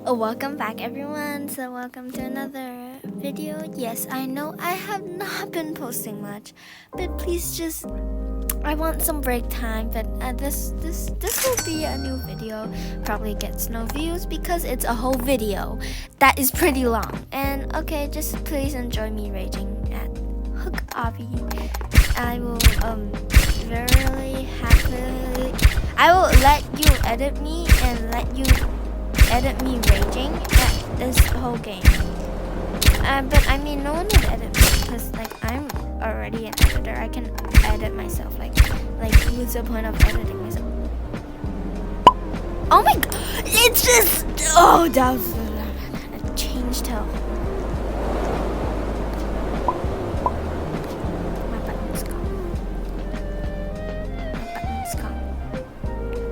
Welcome back everyone. So welcome to another video. Yes, I know I have not been posting much, but please just I want some break time. But this will be a new video. Probably gets no views because it's a whole video that is pretty long. And okay, just please enjoy me raging at Hook Obby. I will very happily I will let you edit me and let you edit me raging at this whole game. But I mean, no one would edit me because I'm already an editor. I can edit myself. Like what's the point of editing myself? Oh my god! It's just that was a change to. My button's gone.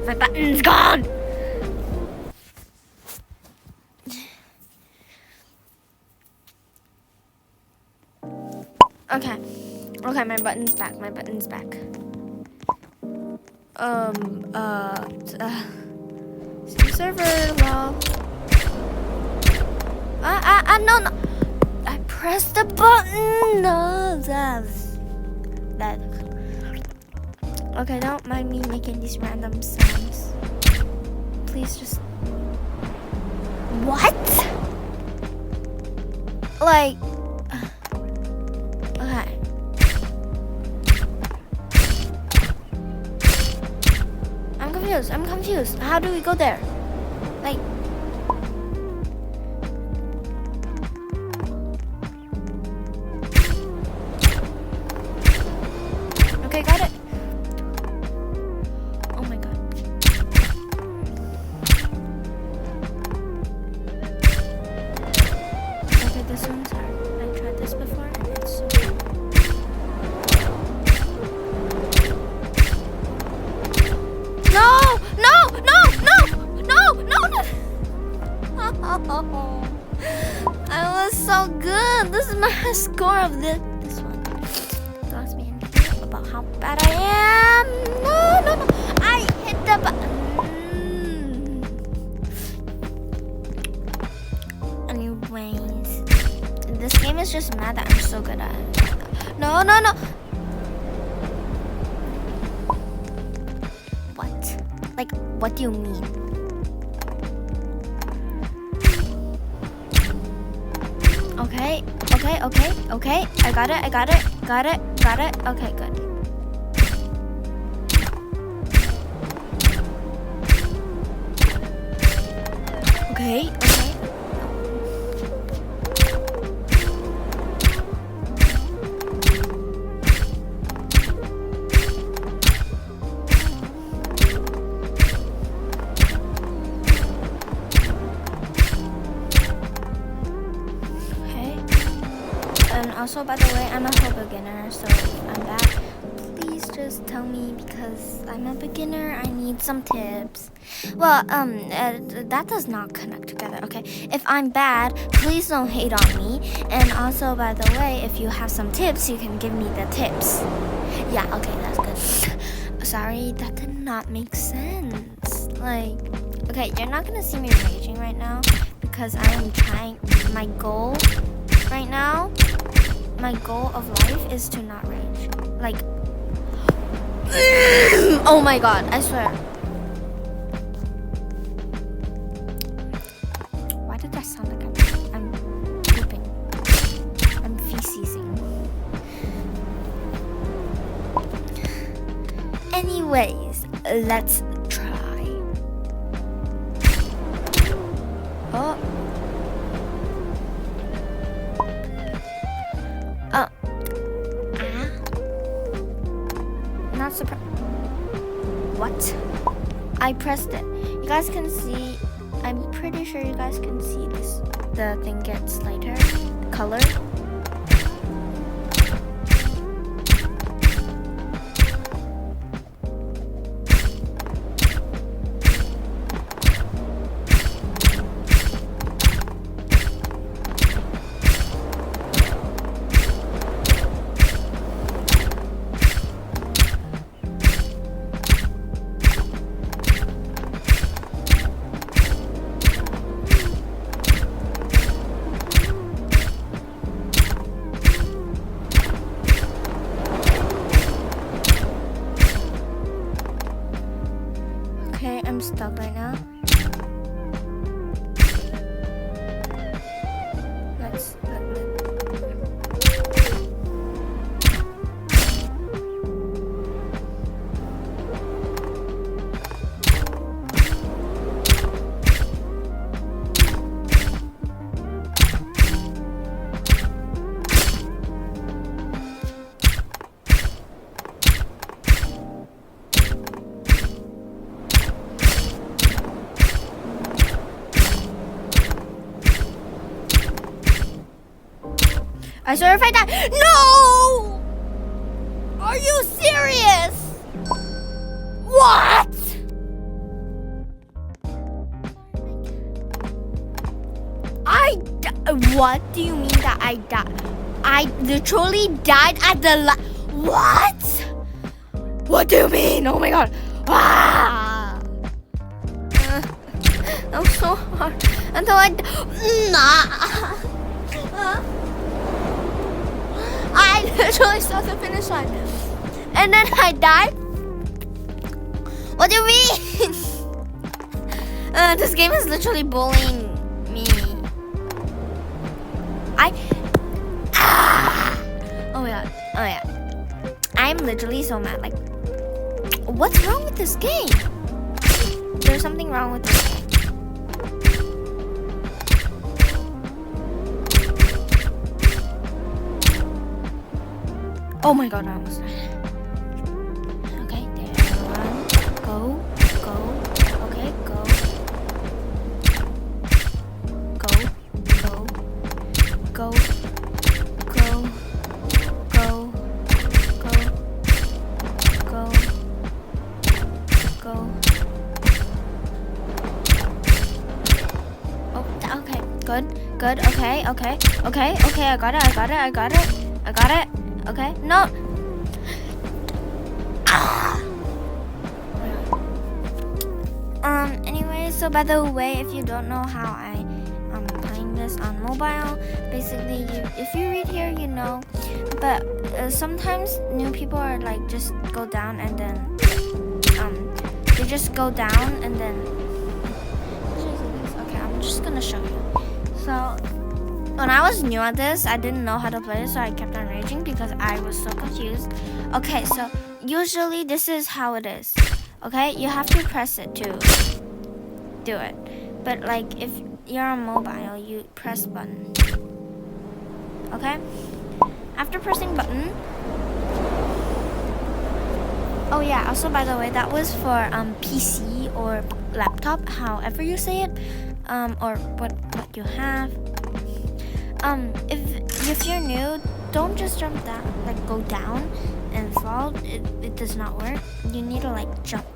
My button's gone. Okay, my button's back. Server log. No. I pressed the button. No, that. Okay, don't mind me making these random sounds. Please just. What? Okay. I'm confused. How do we go there? Okay, got it. Oh my god. Okay, this one's hard. I tried this before and it's so hard. I was so good. This is my score of this one. Don't ask me anything about how bad I am. No. I hit the button. Anyways, this game is just mad that I'm so good at it. No. What? What do you mean? Okay. I got it. Okay, good. Okay. And also, by the way, I'm a whole beginner, so if I'm bad, please just tell me because I'm a beginner. I need some tips. Well, that does not connect together, okay? If I'm bad, please don't hate on me. And also, by the way, if you have some tips, you can give me the tips. Yeah, okay, that's good. Sorry, that did not make sense. Okay, you're not gonna see me raging right now because I am trying. My goal right now, my goal of life is to not rage. Oh my god, I swear. Why did that sound like I'm pooping? I'm feces-ing. Anyways, let's try. Oh. Not surprised. What? I pressed it. You guys can see. I'm pretty sure you guys can see this. The thing gets lighter. Color. I swear if I die. No! Are you serious? What? What do you mean that I died? I literally died at the What? What do you mean? Oh my god. Ah! That was so hard. Until I literally saw the finish line. And then I died? What do you mean? This game is literally bullying me. Oh my god. Oh yeah. I'm literally so mad. Like, what's wrong with this game? There's something wrong with this game. Oh my god, I almost died. Okay, there. One. Go. Okay, go. Go. Oh, okay. Good. Okay. I got it. Okay. No. Anyway, so by the way, if you don't know how I'm playing this on mobile, basically, if you read here, you know. But sometimes new people are like just go down and then they just go down and then. Okay, I'm just gonna show you. So when I was new at this, I didn't know how to play it, so I kept on raging because I was so confused. Okay, so usually this is how it is. Okay, you have to press it to do it. But like if you're on mobile, you press button. Okay? After pressing button. Oh yeah, also by the way, that was for PC or laptop, however you say it. Or what you have. If you're new, don't just jump down, like go down and fall. It does not work. You need to like jump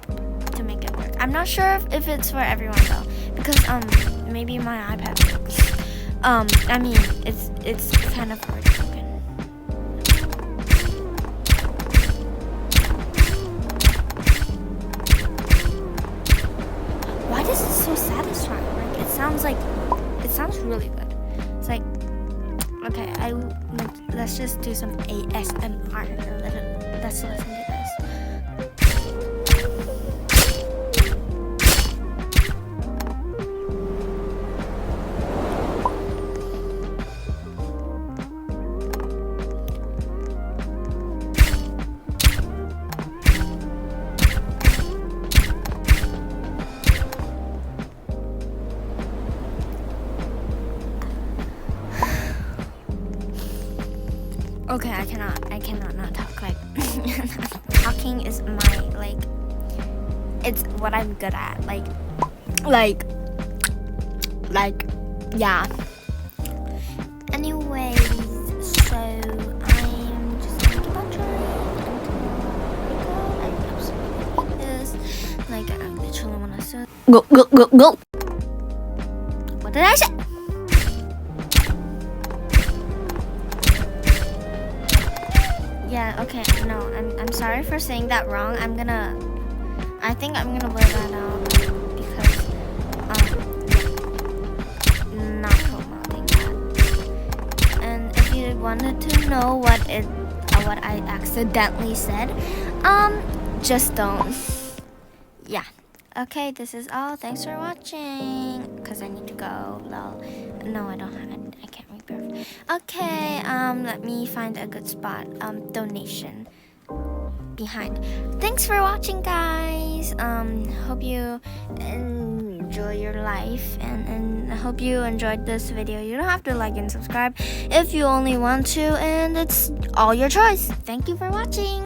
to make it work. I'm not sure if it's for everyone though, because maybe my iPad works. I mean it's kind of broken. Why does it so satisfying? Like it sounds really good. It's like, okay, let's just do some ASMR. Let's listen to this. Okay, I cannot not talk. Like, talking is my, like, it's what I'm good at. Like, yeah. Anyways, so I'm just gonna keep on trying until I absolutely hate this. Like, I literally wanna say, go. What did I say? Yeah, okay, no, I'm sorry for saying that wrong. I think I'm gonna blur that out because not promoting that. And if you wanted to know what I accidentally said, just don't. Yeah. Okay, this is all. Thanks for watching. Cause I need to go. Lol. No, I don't have it. I can't rebirth. Okay. Let me find a good spot. Donation behind. Thanks for watching, guys. Hope you enjoy your life, and I hope you enjoyed this video. You don't have to like and subscribe if you only want to, and it's all your choice. Thank you for watching.